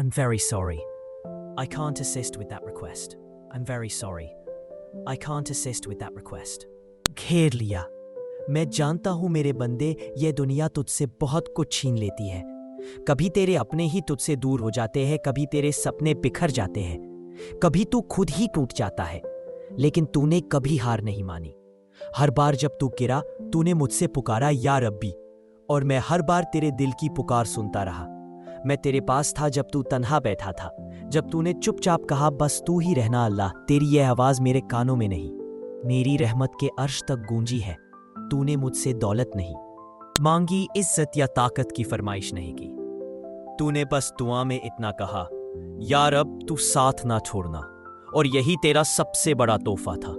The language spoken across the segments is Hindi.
I'm very sorry. I can't assist with that request. I'm very sorry. I can't assist with that request. घेर लिया। मैं जानता हूं मेरे बंदे, ये दुनिया तुझसे बहुत कुछ छीन लेती है। कभी तेरे अपने ही तुझसे दूर हो जाते हैं, कभी तेरे सपने बिखर जाते हैं, कभी तू खुद ही टूट जाता है, लेकिन तूने कभी हार नहीं मानी। हर बार जब तू गिरा, तूने मुझसे पुकारा या रब्बी, और मैं हर बार तेरे दिल की पुकार सुनता रहा। मैं तेरे पास था जब तू तन्हा बैठा था, जब तूने चुपचाप कहा बस तू ही रहना अल्लाह। तेरी यह आवाज मेरे कानों में नहीं, मेरी रहमत के अर्श तक गूंजी है। तूने मुझसे दौलत नहीं मांगी, इज्जत या ताकत की फरमाइश नहीं की। तूने बस दुआ में इतना कहा, या रब तू साथ ना छोड़ना। और यही तेरा सबसे बड़ा तोहफा था,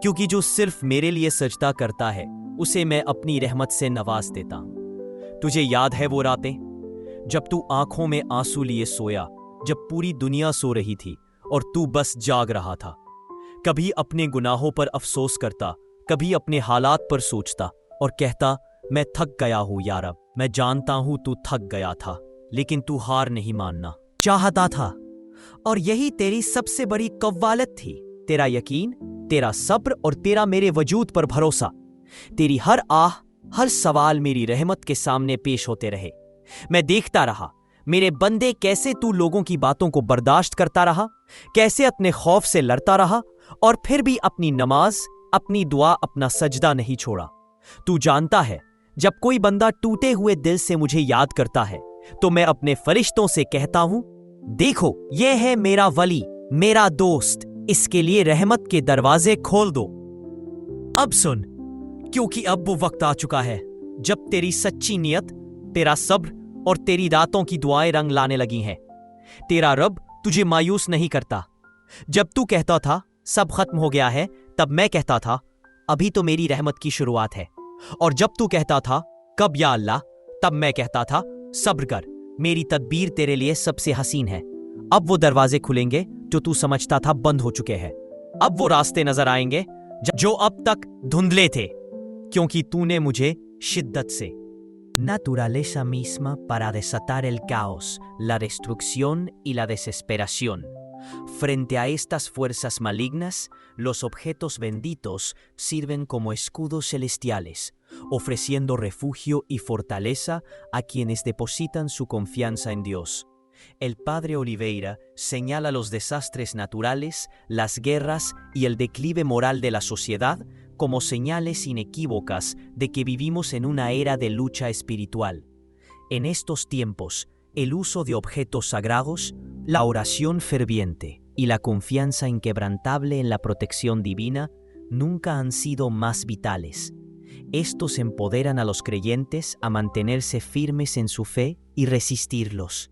क्योंकि जो सिर्फ मेरे लिए सजदा करता है उसे मैं अपनी रहमत से नवाज देता हूं। तुझे याद है वो रातें जब तू आंखों में आंसू लिए सोया, जब पूरी दुनिया सो रही थी और तू बस जाग रहा था। कभी अपने गुनाहों पर अफसोस करता, कभी अपने हालात पर सोचता और कहता मैं थक गया हूं या रब। मैं जानता हूं तू थक गया था, लेकिन तू हार नहीं मानना चाहता था। और यही तेरी सबसे बड़ी कव्वालत थी, तेरा यकीन, तेरा सब्र और तेरा मेरे वजूद पर भरोसा। तेरी हर आह, हर सवाल मेरी रहमत के सामने पेश होते रहे। मैं देखता रहा मेरे बंदे, कैसे तू लोगों की बातों को बर्दाश्त करता रहा, कैसे अपने खौफ से लड़ता रहा, और फिर भी अपनी नमाज, अपनी दुआ, अपना सजदा नहीं छोड़ा। तू जानता है, जब कोई बंदा टूटे हुए दिल से मुझे याद करता है तो मैं अपने फरिश्तों से कहता हूं, देखो यह है मेरा वली, मेरा दोस्त, इसके लिए रहमत के दरवाजे खोल दो। अब सुन, क्योंकि अब वो वक्त आ चुका है जब तेरी सच्ची नियत, तेरा सब्र और तेरी रातों की दुआएं रंग लाने लगी हैं। तेरा रब तुझे मायूस नहीं करता। जब तू कहता था सब खत्म हो गया है, तब मैं कहता था अभी तो मेरी रहमत की शुरुआत है। और जब तू कहता था कब या अल्लाह, तब मैं कहता था सब्र कर, मेरी तदबीर तेरे लिए सबसे हसीन है। अब वो दरवाजे खुलेंगे जो तू समझता था बंद हो चुके हैं। अब वो रास्ते नजर आएंगे जो अब तक धुंधले थे, क्योंकि तूने मुझे शिद्दत से naturaleza misma para desatar el caos, la destrucción y la desesperación. Frente a estas fuerzas malignas, los objetos benditos sirven como escudos celestiales, ofreciendo refugio y fortaleza a quienes depositan su confianza en Dios. El padre Oliveira señala los desastres naturales, las guerras y el declive moral de la sociedad como señales inequívocas de que vivimos en una era de lucha espiritual. En estos tiempos, el uso de objetos sagrados, la oración ferviente y la confianza inquebrantable en la protección divina nunca han sido más vitales. Estos empoderan a los creyentes a mantenerse firmes en su fe y resistirlos.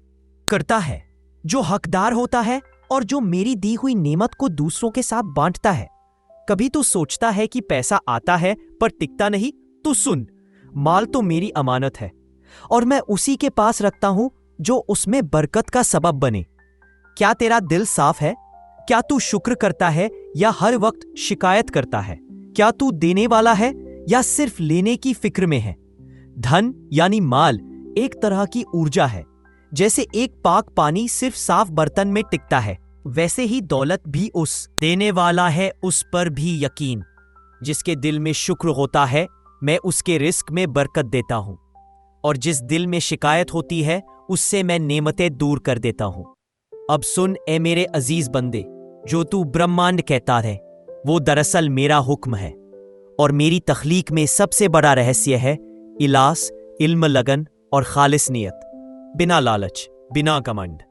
करता है जो हकदार होता है और जो मेरी दी हुई नेमत को दूसरों के साथ बांटता है। कभी तू सोचता है कि पैसा आता है पर टिकता नहीं? तू सुन, माल तो मेरी अमानत है और मैं उसी के पास रखता हूं जो उसमें बरकत का सबब बने। क्या तेरा दिल साफ है? क्या तू शुक्र करता है या हर वक्त शिकायत करता है? क्या तू देने वाला है या सिर्फ लेने की फिक्र में है? धन यानी माल एक तरह की ऊर्जा है। जैसे एक पाक पानी सिर्फ साफ बर्तन में टिकता है, वैसे ही दौलत भी उस देने वाला है उस पर भी यकीन। जिसके दिल में शुक्र होता है, मैं उसके रिस्क में बरकत देता हूं, और जिस दिल में शिकायत होती है उससे मैं नेमतें दूर कर देता हूं। अब सुन ए मेरे अजीज बंदे, जो तू ब्रह्मांड कहता है वो दरअसल मेरा हुक्म है, और मेरी तख्लीक में सबसे बड़ा रहस्य है इलास, इल्म, लगन और खालिस नियत। बिना लालच, बिना घमंड,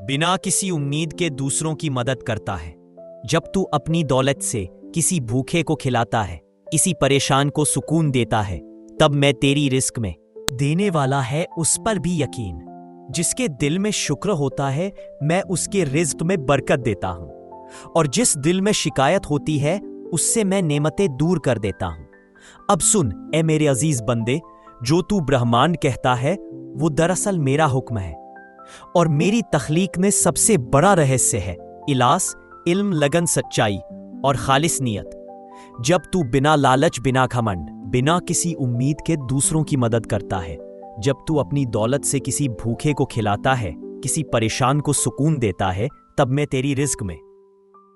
बिना किसी उम्मीद के दूसरों की मदद करता है। जब तू अपनी दौलत से किसी भूखे को खिलाता है, किसी परेशान को सुकून देता है, तब मैं तेरी रिस्क में देने वाला है उस पर भी यकीन। जिसके दिल में शुक्र होता है, मैं उसके रिज्क में बरकत देता हूं, और जिस दिल में शिकायत होती है उससे मैं नेमतें दूर कर देता हूं। अब सुन ए मेरे अजीज बंदे, जो तू ब्रह्मांड कहता है वो दरअसल मेरा हुक्म है, और मेरी तख्लीक में सबसे बड़ा रहस्य है इलास, इल्म, लगन, सच्चाई और खालिस नियत। जब तू बिना लालच, बिना घमंड, बिना किसी उम्मीद के दूसरों की मदद करता है, जब तू अपनी दौलत से किसी भूखे को खिलाता है, किसी परेशान को सुकून देता है, तब मैं तेरी रिज्क में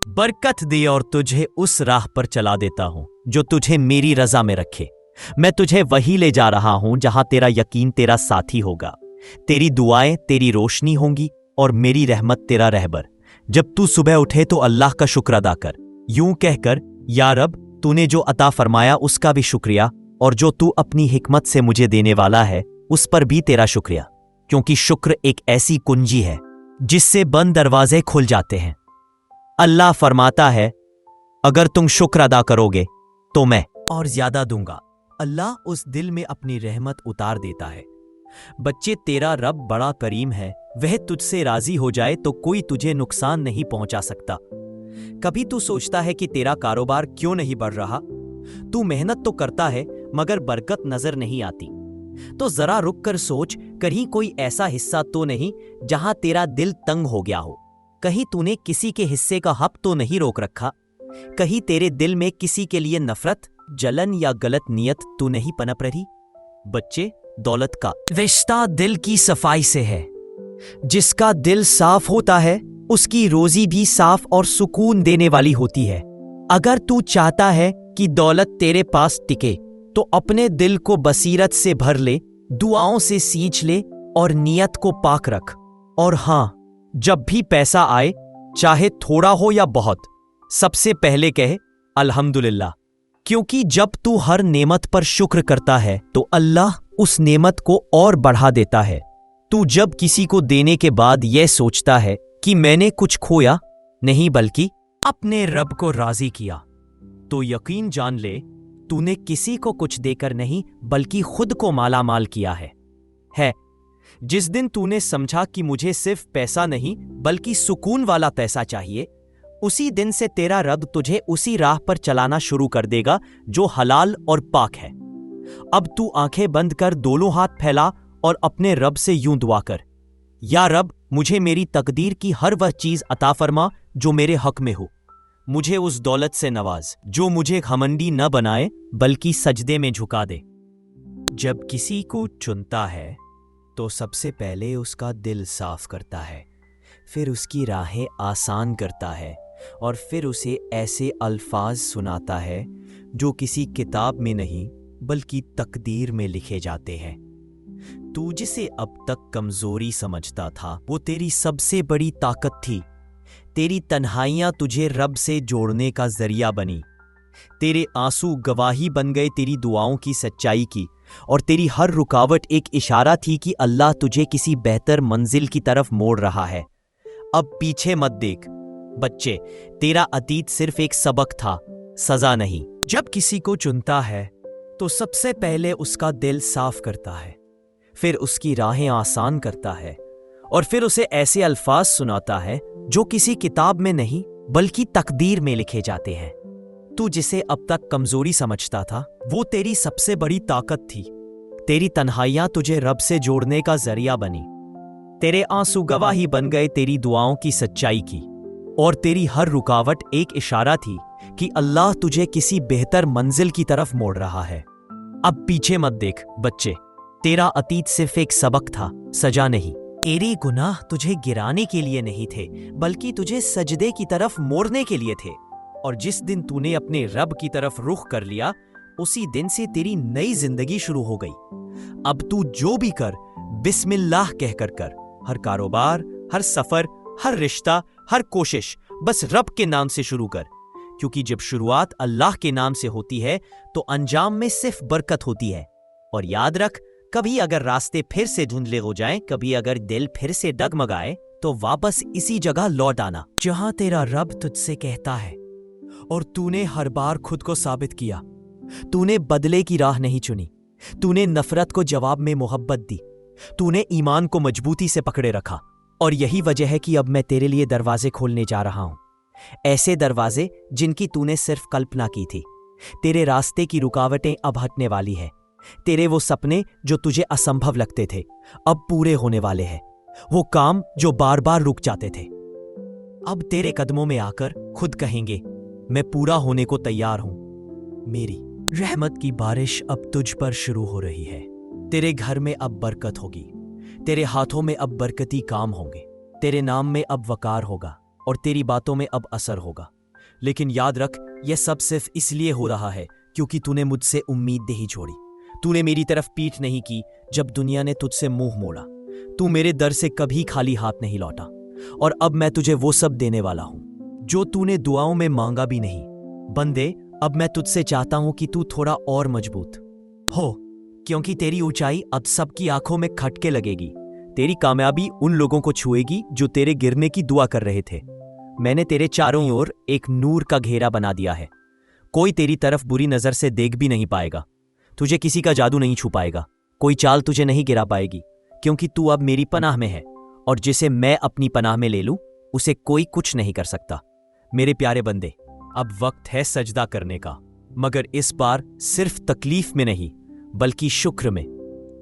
बरकत दे और तुझे उस राह पर चला देता हूं जो तुझे मेरी रजा में रखे। मैं तुझे वही ले जा रहा हूं जहां तेरा यकीन तेरा साथी होगा, तेरी दुआएं तेरी रोशनी होंगी और मेरी रहमत तेरा रहबर। जब तू सुबह उठे तो अल्लाह का शुक्र अदा कर, यूं कहकर, या रब, तूने जो अता फरमाया उसका भी शुक्रिया, और जो तू अपनी हिकमत से मुझे देने वाला है उस पर भी तेरा शुक्रिया, क्योंकि शुक्र एक ऐसी कुंजी है जिससे बंद दरवाजे खुल जाते हैं। अल्लाह फरमाता है, अगर तुम शुक्र अदा करोगे तो मैं और ज्यादा दूंगा। अल्लाह उस दिल में अपनी रहमत उतार देता है। बच्चे, तेरा रब बड़ा करीम है, वह तुझसे राजी हो जाए तो कोई तुझे नुकसान नहीं पहुंचा सकता। कभी तू सोचता है कि तेरा कारोबार क्यों नहीं बढ़ रहा? तू मेहनत तो करता है मगर बरकत नजर नहीं आती। तो जरा रुक कर सोच, कहीं कोई ऐसा हिस्सा तो नहीं जहां तेरा दिल तंग हो गया हो? कहीं तूने किसी के हिस्से का हक तो नहीं रोक रखा? कहीं तेरे दिल में किसी के लिए नफरत, जलन या गलत नियत तो नहीं पनप रही? बच्चे, दौलत का रिश्ता दिल की सफाई से है। जिसका दिल साफ होता है उसकी रोजी भी साफ और सुकून देने वाली होती है। अगर तू चाहता है कि दौलत तेरे पास टिके तो अपने दिल को बसीरत से भर ले, दुआओं से सींच ले और नियत को पाक रख। और हां, जब भी पैसा आए, चाहे थोड़ा हो या बहुत, सबसे पहले कहे अल्हम्दुलिल्लाह, क्योंकि जब तू हर नेमत पर शुक्र करता है तो अल्लाह उस नेमत को और बढ़ा देता है। तू जब किसी को देने के बाद यह सोचता है कि मैंने कुछ खोया नहीं बल्कि अपने रब को राजी किया, तो यकीन जान ले, तूने किसी को कुछ देकर नहीं बल्कि खुद को मालामाल किया है। जिस दिन तूने समझा कि मुझे सिर्फ पैसा नहीं बल्कि सुकून वाला पैसा चाहिए, उसी दिन से तेरा रब तुझे उसी राह पर चलाना शुरू कर देगा जो हलाल और पाक है। अब तू आंखें बंद कर दोनों हाथ फैला और अपने रब से यूं दुआ कर, या रब, मुझे मेरी तकदीर की हर वह चीज अता फरमा जो मेरे हक में हो। मुझे उस दौलत से नवाज जो मुझे घमंडी न बनाए बल्कि सजदे में झुका दे। जब किसी को चुनता है तो सबसे पहले उसका दिल साफ करता है, फिर उसकी राहें आसान करता है और फिर उसे ऐसे अल्फाज सुनाता है जो किसी किताब में नहीं बल्कि तकदीर में लिखे जाते हैं। तू जिसे अब तक कमजोरी समझता था वो तेरी सबसे बड़ी ताकत थी। तेरी तन्हाइयां तुझे रब से जोड़ने का जरिया बनी। तेरे आंसू गवाही बन गए तेरी दुआओं की सच्चाई की, और तेरी हर रुकावट एक इशारा थी कि अल्लाह तुझे किसी बेहतर मंजिल की तरफ मोड़ रहा है। अब पीछे मत देख बच्चे, तेरा अतीत सिर्फ एक सबक था, सजा नहीं। जब किसी को चुनता है तो सबसे पहले उसका दिल साफ करता है, फिर उसकी राहें आसान करता है और फिर उसे ऐसे अल्फाज सुनाता है जो किसी किताब में नहीं बल्कि तकदीर में लिखे जाते हैं। तू जिसे अब तक कमजोरी समझता था वो तेरी सबसे बड़ी ताकत थी। तेरी तन्हाइयां तुझे रब से जोड़ने का जरिया बनी। तेरे आंसू गवाही बन गए तेरी दुआओं की सच्चाई की, और तेरी हर रुकावट एक इशारा थी कि अल्लाह तुझे किसी बेहतर मंजिल की तरफ मोड़ रहा है। अब पीछे मत देख बच्चे, तेरा अतीत सिर्फ एक सबक था, सजा नहीं। तेरे गुनाह तुझे गिराने के लिए नहीं थे बल्कि तुझे सजदे की तरफ मोड़ने के लिए थे। और जिस दिन तूने अपने रब की तरफ रुख कर लिया, उसी दिन से तेरी नई जिंदगी शुरू हो गई। अब तू जो भी कर, बिस्मिल्लाह कहकर कर। हर कारोबार, हर सफर, हर रिश्ता, हर कोशिश बस रब के नाम से शुरू कर, क्योंकि जब शुरुआत अल्लाह के नाम से होती है तो अंजाम में सिर्फ बरकत होती है। और याद रख, कभी अगर रास्ते फिर से धुंधले हो जाएं, कभी अगर दिल फिर से डगमगाए, तो वापस इसी जगह लौट आना जहां तेरा रब तुझसे कहता है। और तूने हर बार खुद को साबित किया। तूने बदले की राह नहीं चुनी, तूने नफरत को जवाब में मोहब्बत दी, तूने ईमान को मजबूती से पकड़े रखा। और यही वजह है कि अब मैं तेरे लिए दरवाजे खोलने जा रहा हूं, ऐसे दरवाजे जिनकी तूने सिर्फ कल्पना की थी। तेरे रास्ते की रुकावटें अब हटने वाली है। तेरे वो सपने जो तुझे असंभव लगते थे अब पूरे होने वाले हैं। वो काम जो बार बार रुक जाते थे अब तेरे कदमों में आकर खुद कहेंगे, मैं पूरा होने को तैयार हूं। मेरी रहमत की बारिश अब तुझ पर शुरू हो रही है। तेरे घर में अब बरकत होगी, तेरे हाथों में अब बरकती काम होंगे, तेरे नाम में अब वकार होगा और तेरी बातों में अब असर होगा। लेकिन याद रख, यह सब सिर्फ इसलिए हो रहा है क्योंकि तूने मुझसे उम्मीद नहीं छोड़ी। तूने मेरी तरफ पीठ नहीं की जब दुनिया ने तुझसे मुंह मोड़ा। तू मेरे दर से कभी खाली हाथ नहीं लौटा और अब मैं तुझे वो सब देने वाला हूं जो तूने दुआओं में मांगा भी नहीं। बंदे, अब मैं तुझसे चाहता हूं कि तू थोड़ा और मजबूत हो, क्योंकि तेरी ऊंचाई अब सबकी आंखों में खटके लगेगी। तेरी कामयाबी उन लोगों को छुएगी जो तेरे गिरने की दुआ कर रहे थे। मैंने तेरे चारों ओर एक नूर का घेरा बना दिया है। कोई तेरी तरफ बुरी नजर से देख भी नहीं पाएगा। तुझे किसी का जादू नहीं छू पाएगा। कोई चाल तुझे नहीं गिरा पाएगी, क्योंकि तू अब मेरी पनाह में है और जिसे मैं अपनी पनाह में ले लूं उसे कोई कुछ नहीं कर सकता। मेरे प्यारे बंदे, अब वक्त है सजदा करने का, मगर इस बार सिर्फ तकलीफ में नहीं बल्कि शुक्र में।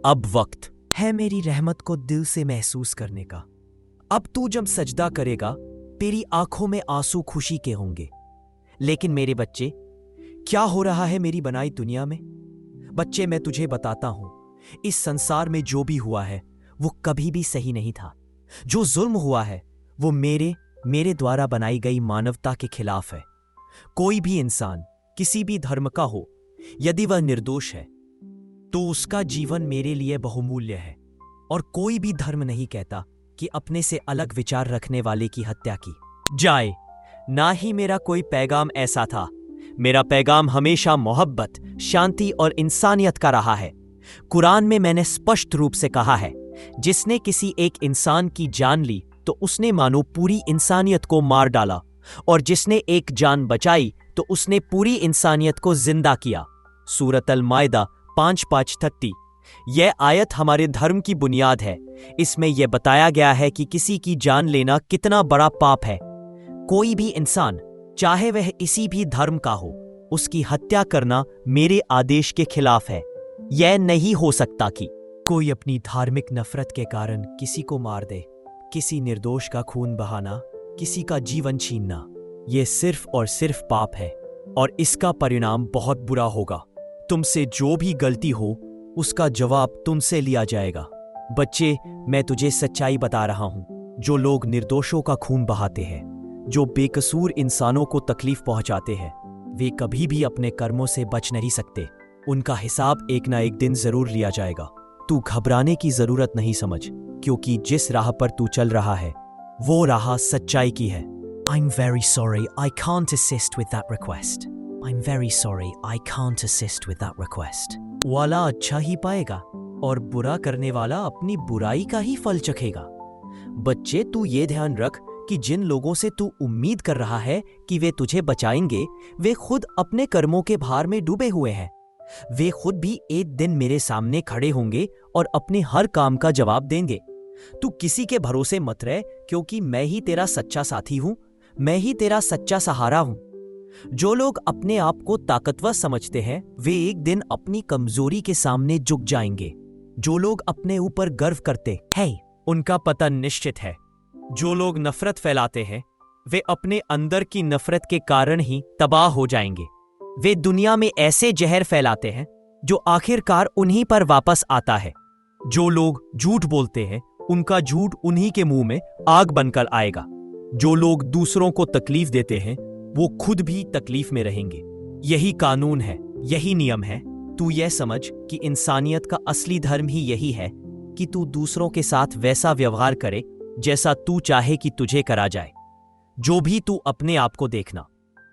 अब वक्त है मेरी रहमत को दिल से महसूस करने का। अब तू जब सजदा करेगा तेरी आंखों में आंसू खुशी के होंगे। लेकिन मेरे बच्चे, क्या हो रहा है मेरी बनाई दुनिया में? बच्चे, मैं तुझे बताता हूं, इस संसार में जो भी हुआ है वो कभी भी सही नहीं था। जो जुल्म हुआ है वो मेरे द्वारा बनाई गई मानवता के खिलाफ है। कोई भी इंसान किसी भी धर्म का हो, यदि वह निर्दोष है तो उसका जीवन मेरे लिए बहुमूल्य है। और कोई भी धर्म नहीं कहता कि अपने से अलग विचार रखने वाले की हत्या की जाए। ना ही मेरा कोई पैगाम ऐसा था। मेरा पैगाम हमेशा मोहब्बत, शांति और इंसानियत का रहा है। कुरान में मैंने स्पष्ट रूप से कहा है, जिसने किसी एक इंसान की जान ली तो उसने मानो पूरी इंसानियत को मार डाला, और जिसने एक जान बचाई तो उसने पूरी इंसानियत को जिंदा किया। सूरत अल माइदा 5:5-30। यह आयत हमारे धर्म की बुनियाद है। इसमें यह बताया गया है कि किसी की जान लेना कितना बड़ा पाप है। कोई भी इंसान, चाहे वह किसी भी धर्म का हो, उसकी हत्या करना मेरे आदेश के खिलाफ है। यह नहीं हो सकता कि कोई अपनी धार्मिक नफरत के कारण किसी को मार दे। किसी निर्दोष का खून बहाना, किसी का जीवन छीनना, यह सिर्फ और सिर्फ पाप है और इसका परिणाम बहुत बुरा होगा। तुमसे जो भी गलती हो उसका जवाब तुमसे लिया जाएगा। बच्चे, मैं तुझे सच्चाई बता रहा हूं। जो लोग निर्दोषों का खून बहाते हैं, जो बेकसूर इंसानों को तकलीफ पहुंचाते हैं, वे कभी भी अपने कर्मों से बच नहीं सकते। उनका हिसाब एक ना एक दिन जरूर लिया जाएगा। तू घबराने की जरूरत नहीं समझ, क्योंकि जिस राह पर तू चल रहा है वो राह सच्चाई की है। I'm very sorry, I can't assist with that request. I'm very sorry, I can't assist with that request. वाला अच्छा ही पाएगा और बुरा करने वाला अपनी बुराई का ही फल चखेगा। बच्चे, तू ये ध्यान रख कि जिन लोगों से तू उम्मीद कर रहा है कि वे तुझे बचाएंगे, वे खुद अपने कर्मों के भार में डूबे हुए हैं। वे खुद भी एक दिन मेरे सामने खड़े होंगे और अपने हर काम का जवाब देंगे। तू किसी के भरोसे मत रह, क्योंकि मैं ही तेरा सच्चा साथी हूं, मैं ही तेरा सच्चा सहारा हूं। जो लोग अपने आप को ताकतवर समझते हैं, वे एक दिन अपनी कमजोरी के सामने झुक जाएंगे। जो लोग अपने ऊपर गर्व करते हैं, उनका पतन निश्चित है। जो लोग नफरत फैलाते हैं, वे अपने अंदर की नफरत के कारण ही तबाह हो जाएंगे। वे दुनिया में ऐसे जहर फैलाते हैं जो आखिरकार उन्हीं पर वापस आता है। जो लोग झूठ बोलते हैं, उनका झूठ उन्हीं के मुंह में आग बनकर आएगा। जो लोग दूसरों को तकलीफ देते हैं, वो खुद भी तकलीफ में रहेंगे। यही कानून है, यही नियम है। तू यह समझ कि इंसानियत का असली धर्म ही यही है कि तू दूसरों के साथ वैसा व्यवहार करे जैसा तू चाहे कि तुझे करा जाए। जो भी तू अपने आप को देखना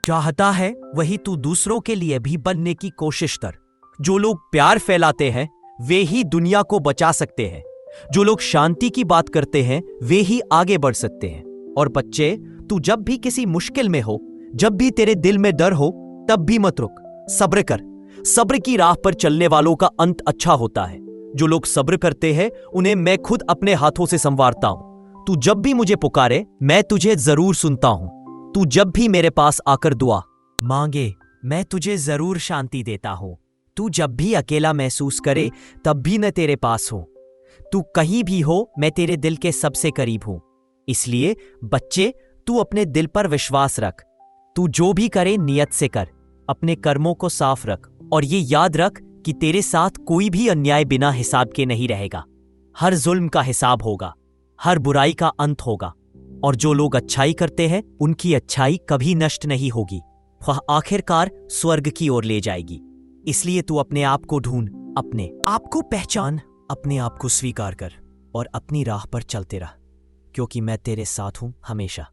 चाहता है, वही तू दूसरों के लिए भी बनने की कोशिश कर। जो लोग प्यार फैलाते हैं, वे ही दुनिया को बचा सकते हैं। जो लोग शांति की बात करते हैं, वे ही आगे बढ़ सकते हैं। और बच्चे, तू जब भी किसी मुश्किल में हो, जब भी तेरे दिल में डर हो, तब भी मत रुक, सब्र कर। सब्र की राह पर चलने वालों का अंत अच्छा होता है। जो लोग सब्र करते हैं, उन्हें मैं खुद अपने हाथों से संवारता हूं। तू जब भी मुझे पुकारे, मैं तुझे जरूर सुनता हूं। तू जब भी मेरे पास आकर दुआ मांगे, मैं तुझे जरूर शांति देता हूं। तू जब भी अकेला महसूस करे, तब भी मैं तेरे पास हूं। तू कहीं भी हो, मैं तेरे दिल के सबसे करीब हूं। इसलिए बच्चे, तू अपने दिल पर विश्वास रख। तू जो भी करे नियत से कर। अपने कर्मों को साफ रख और ये याद रख कि तेरे साथ कोई भी अन्याय बिना हिसाब के नहीं रहेगा। हर जुल्म का हिसाब होगा, हर बुराई का अंत होगा, और जो लोग अच्छाई करते हैं उनकी अच्छाई कभी नष्ट नहीं होगी, वह आखिरकार स्वर्ग की ओर ले जाएगी। इसलिए तू अपने आप को ढूंढ, अपने आप को पहचान, अपने आप को स्वीकार कर और अपनी राह पर चलते रह, क्योंकि मैं तेरे साथ हूं हमेशा।